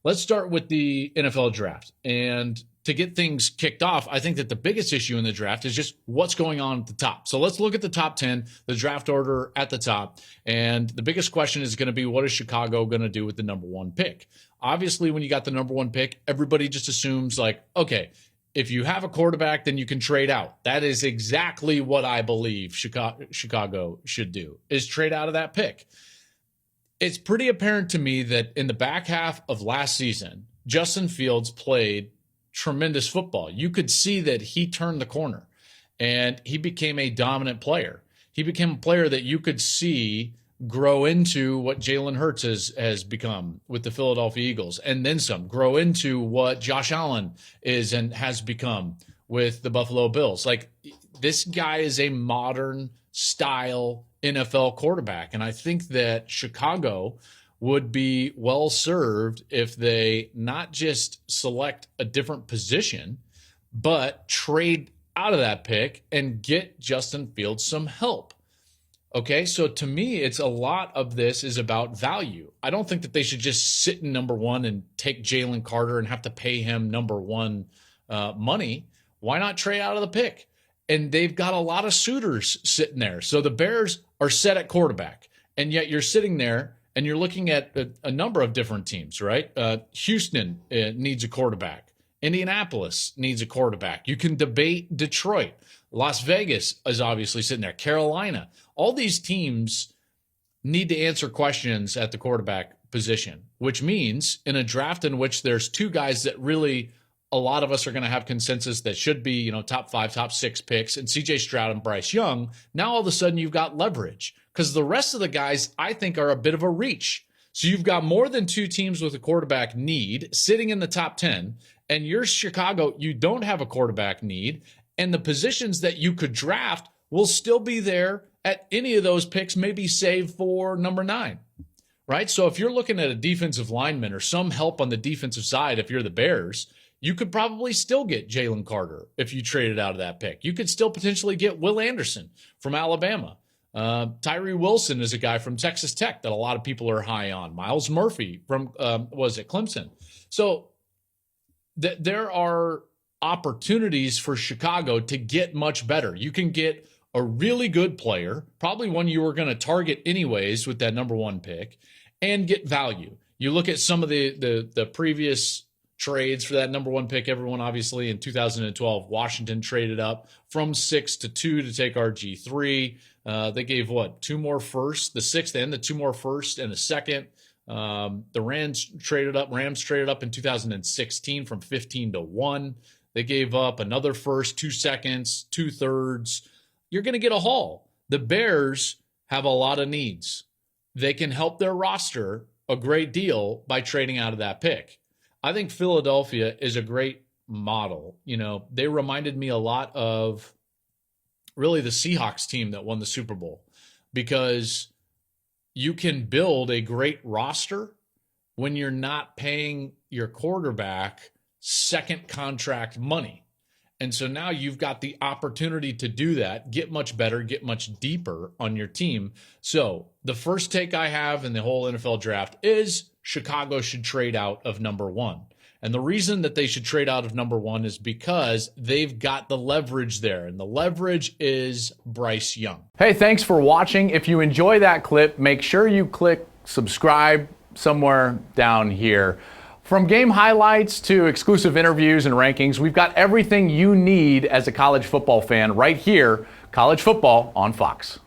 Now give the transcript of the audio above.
Let's start with the NFL draft. And to get things kicked off, I think that the biggest issue in the draft is just what's going on at the top. So let's look at the top 10, the draft order at the top. And the biggest question is going to be, what is Chicago going to do with the number one pick? Obviously, when you got the number one pick, everybody just assumes like, okay, if you have a quarterback, then you can trade out. That is exactly what I believe Chicago should do, is trade out of that pick. It's pretty apparent to me that in the back half of last season, Justin Fields played tremendous football. You could see that he turned the corner and he became a dominant player. He became a player that you could see grow into what Jalen Hurts has become with the Philadelphia Eagles, and then some, grow into what Josh Allen is and has become with the Buffalo Bills. Like, this guy is a modern style NFL quarterback. And I think that Chicago would be well served if they not just select a different position, but trade out of that pick and get Justin Fields some help. Okay, so to me, it's a lot of this is about value. I don't think that they should just sit in number one and take Jalen Carter and have to pay him number one money. Why not trade out of the pick? And they've got a lot of suitors sitting there. So the Bears are set at quarterback, and yet you're sitting there and you're looking at a number of different teams, right? Houston needs a quarterback. Indianapolis needs a quarterback. You can debate Detroit. Las Vegas is obviously sitting there. Carolina. All these teams need to answer questions at the quarterback position, which means in a draft in which there's two guys that really a lot of us are going to have consensus that should be, top 5, top 6 picks, and CJ Stroud and Bryce Young, now all of a sudden you've got leverage because the rest of the guys I think are a bit of a reach. So you've got more than two teams with a quarterback need sitting in the top 10, and you're Chicago, you don't have a quarterback need, and the positions that you could draft will still be there at any of those picks, maybe save for number 9, right? So if you're looking at a defensive lineman or some help on the defensive side, if you're the Bears, you could probably still get Jalen Carter if you traded out of that pick. You could still potentially get Will Anderson from Alabama. Tyree Wilson is a guy from Texas Tech that a lot of people are high on. Miles Murphy from, Clemson? So there are opportunities for Chicago to get much better. You can get a really good player, probably one you were going to target anyways with that number one pick, and get value. You look at some of the previous trades for that number one pick. Everyone obviously in 2012, Washington traded up from 6 to 2 to take RG3. They gave two more firsts, the 6th and the 2 more firsts and a second. The Rams traded up in 2016 from 15 to 1. They gave up another first, 2 seconds, 2 thirds. You're going to get a haul. The Bears have a lot of needs. They can help their roster a great deal by trading out of that pick. I think Philadelphia is a great model. They reminded me a lot of really the Seahawks team that won the Super Bowl, because you can build a great roster when you're not paying your quarterback second contract money. And so now you've got the opportunity to do that, get much better, get much deeper on your team. So the first take I have in the whole NFL draft is Chicago should trade out of number 1. And the reason that they should trade out of number 1 is because they've got the leverage there, and the leverage is Bryce Young. Hey, thanks for watching. If you enjoy that clip, make sure you click subscribe somewhere down here. From game highlights to exclusive interviews and rankings, we've got everything you need as a college football fan right here, College Football on Fox.